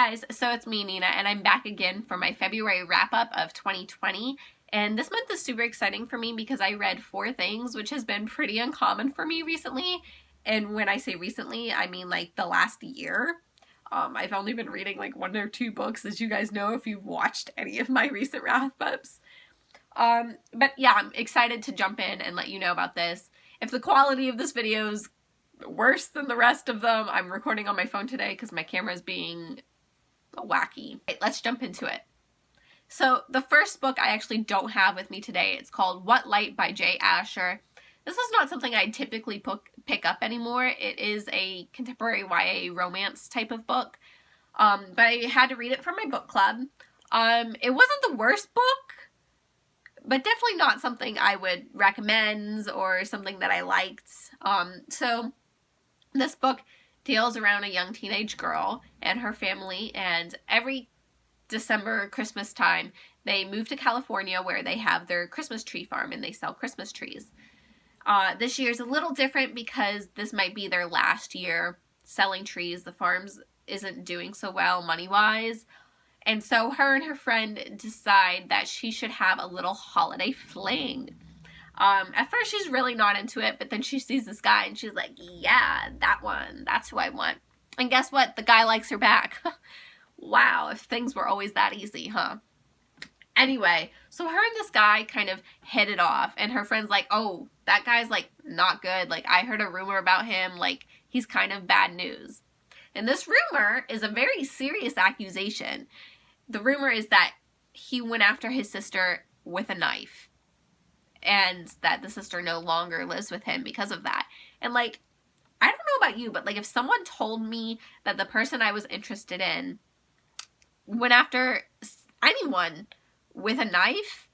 guys, so it's me, Nina, and I'm back again for my February wrap-up of 2020, and this month is super exciting for me because I read 4 things, which has been pretty uncommon for me recently, and when I say recently, I mean like the last year. I've only been reading like 1 or 2 books, as you guys know if you've watched any of my recent wrap-ups. But yeah, I'm excited to jump in and let you know about this. If the quality of this video is worse than the rest of them, I'm recording on my phone today because my camera is being wacky. Right, let's jump into it. So the first book I actually don't have with me today. It's called What Light by J. Asher. This is not something I typically pick up anymore. It is a contemporary YA romance type of book, but I had to read it for my book club. It wasn't the worst book, but definitely not something I would recommend or something that I liked. So this book deals around a young teenage girl and her family, and every December, Christmas time, they move to California where they have their Christmas tree farm and they sell Christmas trees. This year's a little different because this might be their last year selling trees. The farms isn't doing so well money-wise. And so her and her friend decide that she should have a little holiday fling. At first she's really not into it, but then she sees this guy and she's like, yeah, that one, that's who I want. And guess what? The guy likes her back. Wow, if things were always that easy, huh? Anyway, so her and this guy kind of hit it off, and her friend's like, oh, that guy's like not good. Like, I heard a rumor about him, like he's kind of bad news. And this rumor is a very serious accusation. The rumor is that he went after his sister with a knife, and that the sister no longer lives with him because of that. And like, I don't know about you, but like if someone told me that the person I was interested in went after anyone with a knife,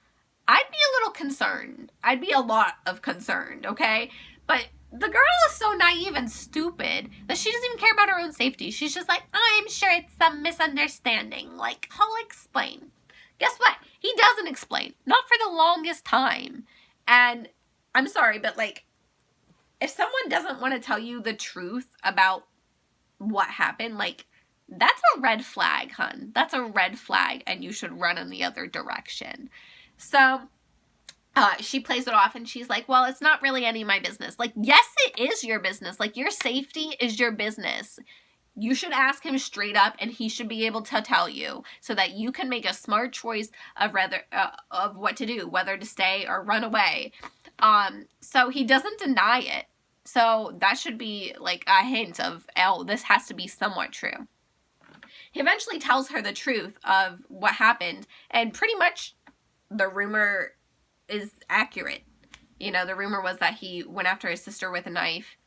I'd be a little concerned. I'd be a lot of concerned, okay? But the girl is so naive and stupid that she doesn't even care about her own safety. She's just like, I'm sure it's some misunderstanding. Like, I'll explain. Guess what? He doesn't explain. Not for the longest time. And I'm sorry, but like, if someone doesn't want to tell you the truth about what happened, like, that's a red flag, hun. That's a red flag, and you should run in the other direction. So she plays it off, and she's like, well, it's not really any of my business. Like, yes, it is your business. Like, your safety is your business. You should ask him straight up, and he should be able to tell you so that you can make a smart choice of what to do, whether to stay or run away. So he doesn't deny it. So that should be like a hint of, oh, this has to be somewhat true. He eventually tells her the truth of what happened, and pretty much the rumor is accurate. You know, the rumor was that he went after his sister with a knife,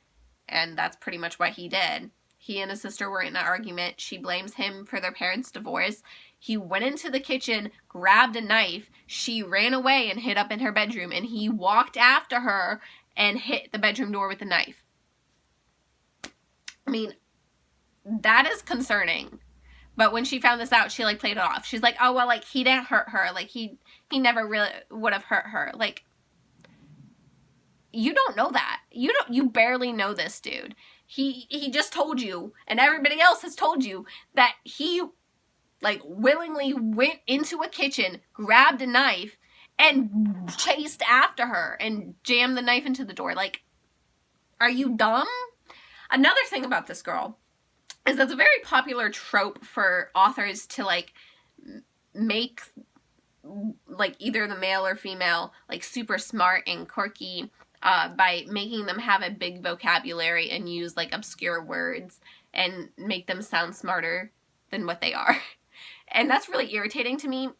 and that's pretty much what he did. He and his sister were in an argument. She blames him for their parents' divorce. He went into the kitchen, grabbed a knife. She ran away and hid up in her bedroom, and he walked after her and hit the bedroom door with a knife. I mean, that is concerning. But when she found this out, she like played it off. She's like, oh, well, like he didn't hurt her. Like he never really would have hurt her. Like, you don't know that. You barely know this dude. He just told you, and everybody else has told you, that he like willingly went into a kitchen, grabbed a knife, and chased after her and jammed the knife into the door. Like, are you dumb? Another thing about this girl is that's a very popular trope for authors to like make like either the male or female like super smart and quirky by making them have a big vocabulary and use like obscure words and make them sound smarter than what they are. And that's really irritating to me,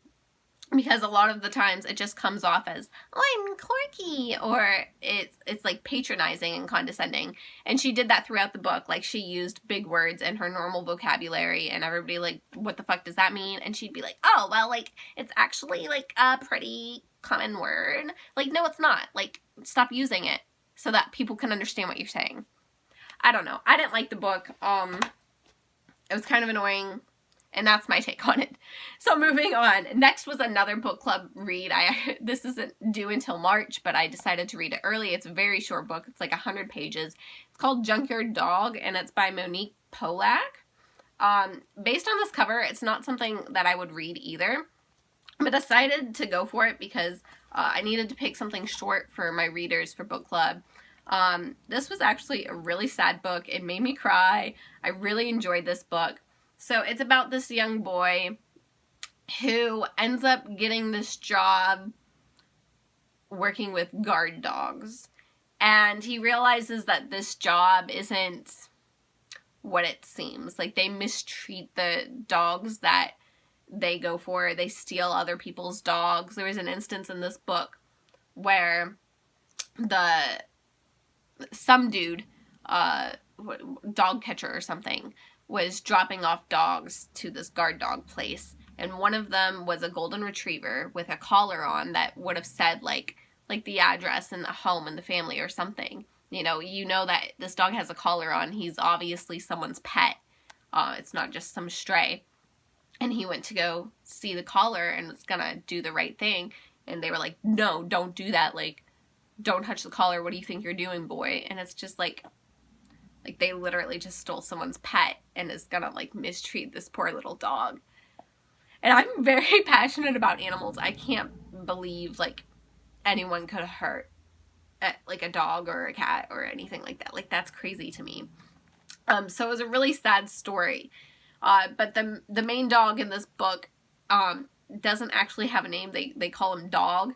because a lot of the times it just comes off as, oh, I'm quirky, or it's like patronizing and condescending. And she did that throughout the book. Like, she used big words in her normal vocabulary, and everybody like, what the fuck does that mean? And she'd be like, oh, well, like, it's actually like a pretty common word. Like, no, it's not. Like, stop using it so that people can understand what you're saying. I don't know. I didn't like the book. It was kind of annoying. And that's my take on it. So moving on. Next was another book club read. This isn't due until March, but I decided to read it early. It's a very short book. It's like 100 pages. It's called Junkyard Dog, and it's by Monique Polak. Based on this cover, it's not something that I would read either, but decided to go for it because I needed to pick something short for my readers for book club. This was actually a really sad book. It made me cry. I really enjoyed this book. So it's about this young boy who ends up getting this job working with guard dogs. And he realizes that this job isn't what it seems. Like, they mistreat the dogs that they go for. They steal other people's dogs. There was an instance in this book where some dude, dog catcher or something, was dropping off dogs to this guard dog place. And one of them was a golden retriever with a collar on that would have said, like the address and the home and the family or something. You know that this dog has a collar on. He's obviously someone's pet. It's not just some stray. And he went to go see the collar and was gonna do the right thing. And they were like, no, don't do that. Like, don't touch the collar. What do you think you're doing, boy? And it's just like they literally just stole someone's pet and is gonna, like, mistreat this poor little dog. And I'm very passionate about animals. I can't believe, like, anyone could hurt, like, a dog or a cat or anything like that. Like, that's crazy to me. So it was a really sad story. But the main dog in this book doesn't actually have a name. They call him Dog.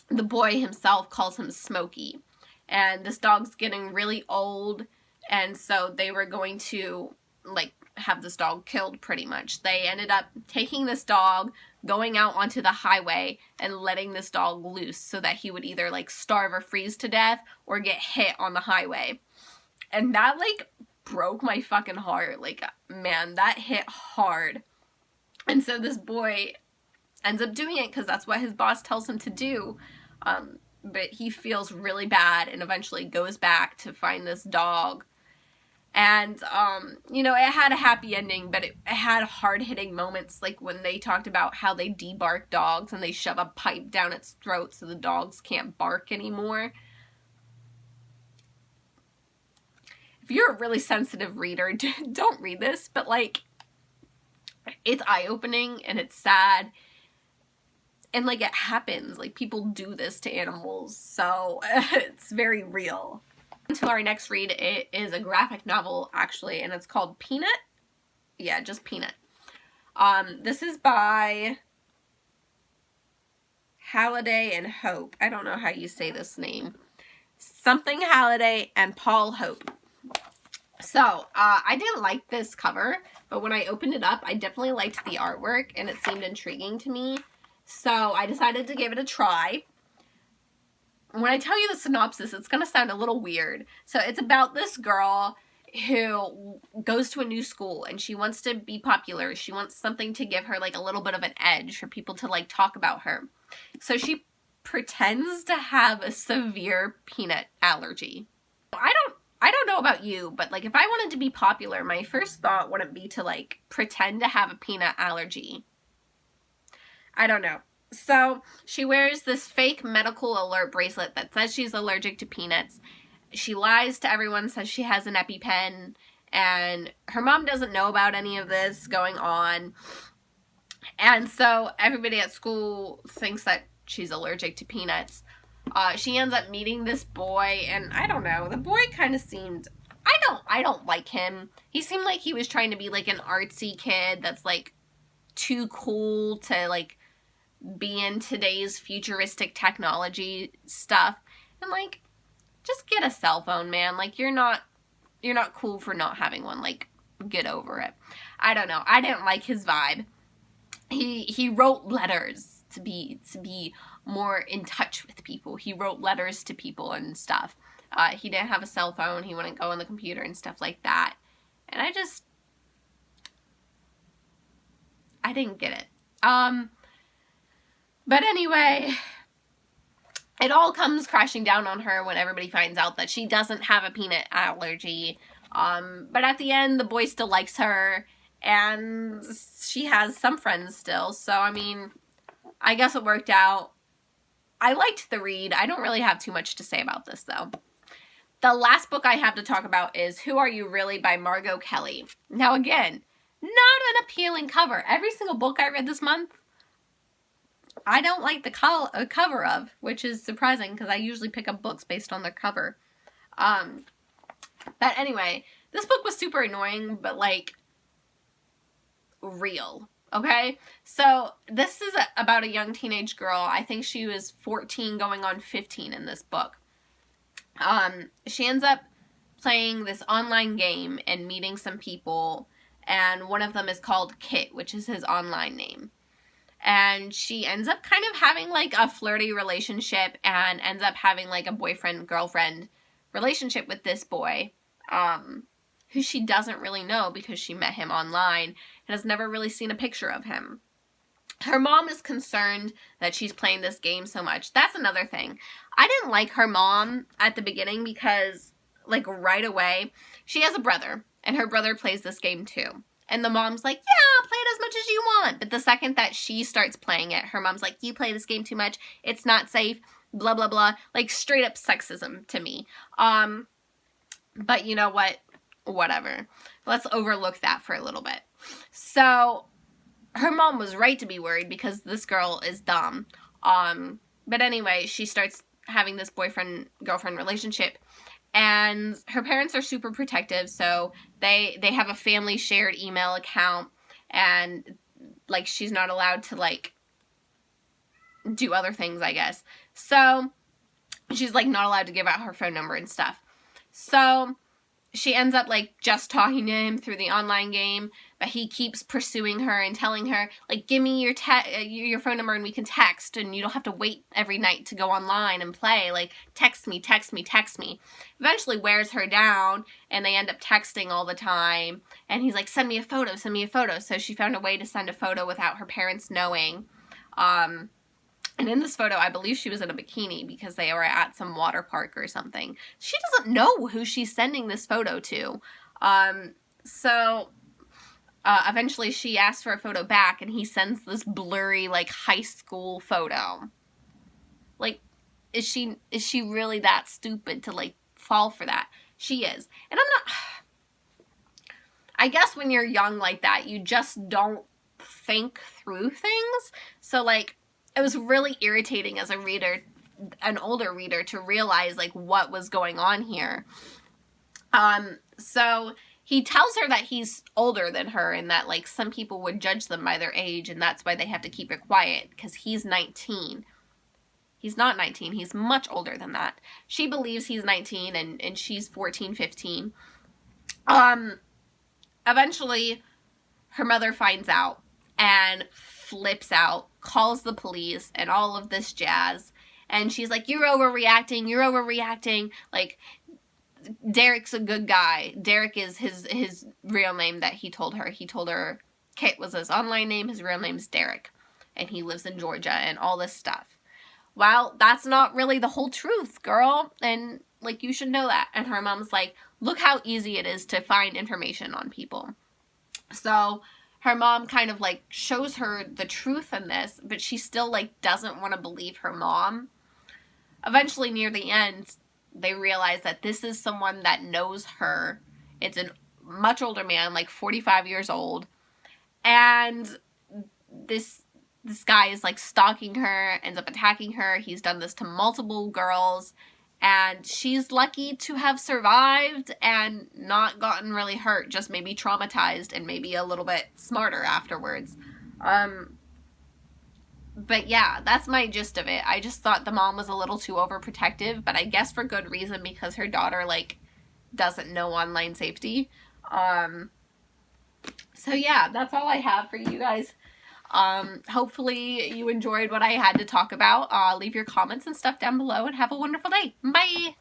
The boy himself calls him Smokey. And this dog's getting really old, and so they were going to, like, have this dog killed pretty much. They ended up taking this dog, going out onto the highway, and letting this dog loose so that he would either, like, starve or freeze to death or get hit on the highway. And that, like, broke my fucking heart. Like, man, that hit hard. And so this boy ends up doing it because that's what his boss tells him to do. But he feels really bad and eventually goes back to find this dog. And, it had a happy ending, but it had hard-hitting moments, like when they talked about how they debark dogs and they shove a pipe down its throat so the dogs can't bark anymore. If you're a really sensitive reader, don't read this, but, like, it's eye-opening and it's sad. And, like, it happens. Like, people do this to animals, so it's very real. To our next read, it is a graphic novel, actually, and it's called Peanut. Yeah, just Peanut. This is by Halliday and Hope. I don't know how you say this name. Something Halliday and Paul Hope. So, I didn't like this cover, but when I opened it up, I definitely liked the artwork, and it seemed intriguing to me. So I decided to give it a try. When I tell you the synopsis, it's going to sound a little weird. So it's about this girl who goes to a new school and she wants to be popular. She wants something to give her, like, a little bit of an edge for people to, like, talk about her. So she pretends to have a severe peanut allergy. I don't know about you, but, like, if I wanted to be popular, my first thought wouldn't be to, like, pretend to have a peanut allergy. I don't know. So she wears this fake medical alert bracelet that says she's allergic to peanuts. She lies to everyone, says she has an EpiPen, and her mom doesn't know about any of this going on. And so everybody at school thinks that she's allergic to peanuts. She ends up meeting this boy, and I don't know, the boy kind of seemed, I don't like him. He seemed like he was trying to be, like, an artsy kid that's, like, too cool to, like, be in today's futuristic technology stuff. And, like, just get a cell phone, man. Like, you're not cool for not having one. Like, get over it. I don't know. I didn't like his vibe. He wrote letters to be more in touch with people. He wrote letters to people and stuff. He didn't have a cell phone. He wouldn't go on the computer and stuff like that. And I didn't get it. But anyway, it all comes crashing down on her when everybody finds out that she doesn't have a peanut allergy. But at the end, the boy still likes her, and she has some friends still. So, I mean, I guess it worked out. I liked the read. I don't really have too much to say about this, though. the last book I have to talk about is Who Are You Really by Margot Kelly. Now again, not an appealing cover. Every single book I read this month, I don't like the cover of, which is surprising because I usually pick up books based on their cover. But anyway, this book was super annoying, but like real. Okay, so this is about a young teenage girl. I think she was 14 going on 15 in this book. She ends up playing this online game and meeting some people, and one of them is called Kit, which is his online name. And she ends up kind of having like a flirty relationship and ends up having like a boyfriend-girlfriend relationship with this boy, who she doesn't really know because she met him online and has never really seen a picture of him. Her mom is concerned that she's playing this game so much. That's another thing. I didn't like her mom at the beginning because, like, right away, she has a brother, and her brother plays this game too. And the mom's like, yeah, play it as much as you want. But the second that she starts playing it, her mom's like, you play this game too much. It's not safe. Blah, blah, blah. Like, straight up sexism to me. But you know what? Whatever. Let's overlook that for a little bit. So, her mom was right to be worried because this girl is dumb. But anyway, she starts having this boyfriend-girlfriend relationship. And her parents are super protective, so they have a family shared email account. And, like, she's not allowed to, like, do other things, I guess. So, she's, like, not allowed to give out her phone number and stuff. So, she ends up, like, just talking to him through the online game, but he keeps pursuing her and telling her, like, give me your phone number and we can text, and you don't have to wait every night to go online and play. Like, text me, text me, text me. Eventually wears her down, and they end up texting all the time, and he's like, send me a photo, send me a photo. So she found a way to send a photo without her parents knowing. And in this photo, I believe she was in a bikini because they were at some water park or something. She doesn't know who she's sending this photo to. Eventually she asks for a photo back, and he sends this blurry, like, high school photo. Like, is she really that stupid to, like, fall for that? She is. And I guess when you're young like that, you just don't think through things. So, like, it was really irritating as a reader, an older reader, to realize, like, what was going on here. So he tells her that he's older than her and that, like, some people would judge them by their age, and that's why they have to keep it quiet, because he's 19. He's not 19. He's much older than that. She believes he's 19, and she's 14, 15. Eventually, her mother finds out and flips out, calls the police, and all of this jazz. And she's like, you're overreacting. Like, Derek's a good guy. Derek is his real name that he told her. He told her Kit was his online name. His real name's Derek. And he lives in Georgia and all this stuff. Well, that's not really the whole truth, girl. And, like, you should know that. And her mom's like, look how easy it is to find information on people. So her mom kind of, like, shows her the truth in this, but she still, like, doesn't want to believe her mom. Eventually, near the end, they realize that this is someone that knows her. It's a much older man, like 45 years old. And this guy is, like, stalking her, ends up attacking her. He's done this to multiple girls. And she's lucky to have survived and not gotten really hurt, just maybe traumatized and maybe a little bit smarter afterwards. But yeah, that's my gist of it. I just thought the mom was a little too overprotective, but I guess for good reason, because her daughter, like, doesn't know online safety. So yeah, that's all I have for you guys. Hopefully you enjoyed what I had to talk about. Leave your comments and stuff down below and have a wonderful day. Bye!